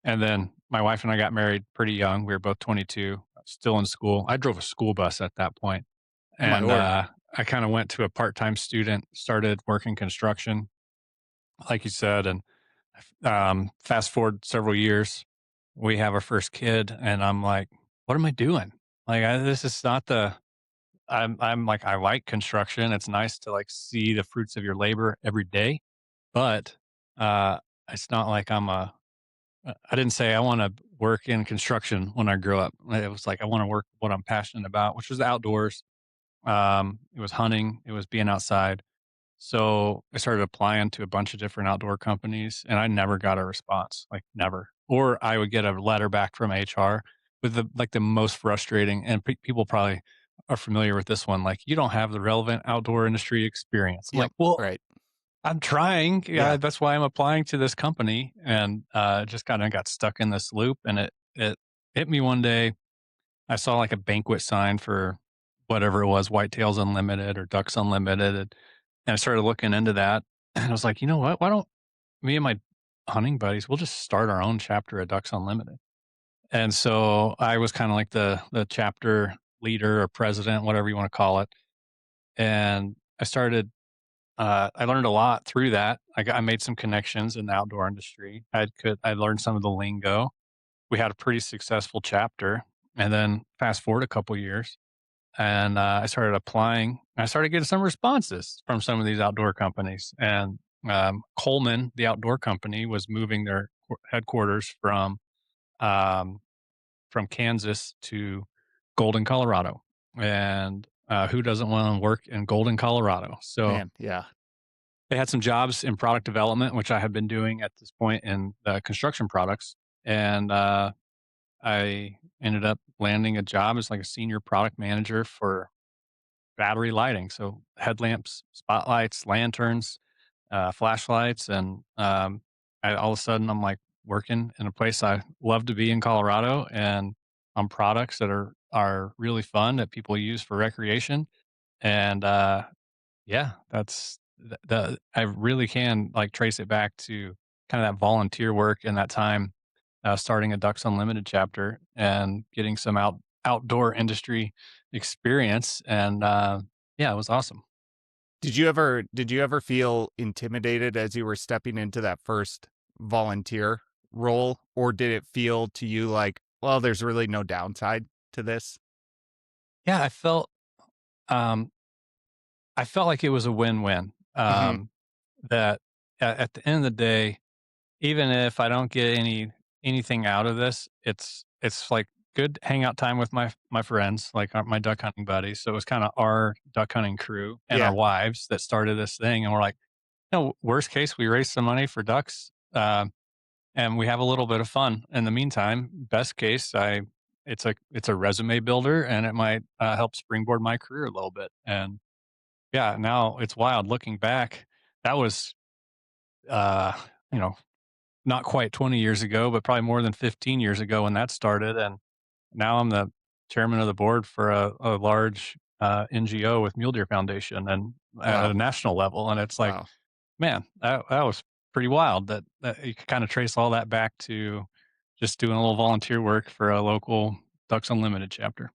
And then my wife and I got married pretty young. We were both 22, still in school. I drove a school bus at that point, Oh my and lord. I kind of went to a part-time student, started working construction, like you said, and fast forward several years, we have our first kid, and I'm like, "What am I doing? Like, this is not the." I'm like, I like construction. It's nice to like see the fruits of your labor every day, but uh, it's not like I didn't say I want to work in construction when I grow up. It was like I want to work what I'm passionate about, which was the outdoors. It was hunting. It was being outside. So I started applying to a bunch of different outdoor companies, and I never got a response, like never. Or I would get a letter back from HR with the most frustrating. And people probably are familiar with this one. Like, you don't have the relevant outdoor industry experience. I'm Yep. like, well, Right. I'm trying. Yeah, Yeah. that's why I'm applying to this company, and just kind of got stuck in this loop. And it hit me one day. I saw like a banquet sign for whatever it was, Whitetails Unlimited or Ducks Unlimited, and I started looking into that. And I was like, you know what? Why don't me and my hunting buddies, we'll just start our own chapter at Ducks Unlimited. And so I was kind of like the chapter leader or president, whatever you want to call it. And I started I learned a lot through that. I made some connections in the outdoor industry. I learned some of the lingo. We had a pretty successful chapter, and then fast forward a couple years, and I started applying. I started getting some responses from some of these outdoor companies. And Coleman, the outdoor company, was moving their headquarters um, from Kansas to Golden, Colorado. And who doesn't want to work in Golden, Colorado? So Man. Yeah. they had some jobs in product development, which I had been doing at this point in construction products. And I ended up landing a job as like a senior product manager for battery lighting. So headlamps, spotlights, lanterns, flashlights. And all of a sudden, I'm like working in a place I love to be in Colorado, and on products that are really fun that people use for recreation. And yeah, that's I really can like trace it back to kind of that volunteer work and that time starting a Ducks Unlimited chapter and getting some outdoor industry experience. And yeah, it was awesome. Did you ever feel intimidated as you were stepping into that first volunteer role, or did it feel to you like, well, there's really no downside to this? Yeah, um, I felt like it was a win-win. Mhm. That at the end of the day, even if I don't get anything out of this, it's like good hangout time with my friends, like my duck hunting buddies. So it was kind of our duck hunting crew and our Yeah. wives that started this thing, and we're like, worst case, we raise some money for ducks, and we have a little bit of fun in the meantime. Best case, I it's a resume builder, and it might help springboard my career a little bit. And yeah, now it's wild looking back. That was uh, you know not quite 20 years ago, but probably more than 15 years ago when that started. And now I'm the chairman of the board for a large NGO with Mule Deer Foundation and at a Wow. national level. And it's like, Wow. man, that was pretty wild that you could kind of trace all that back to just doing a little volunteer work for a local Ducks Unlimited chapter.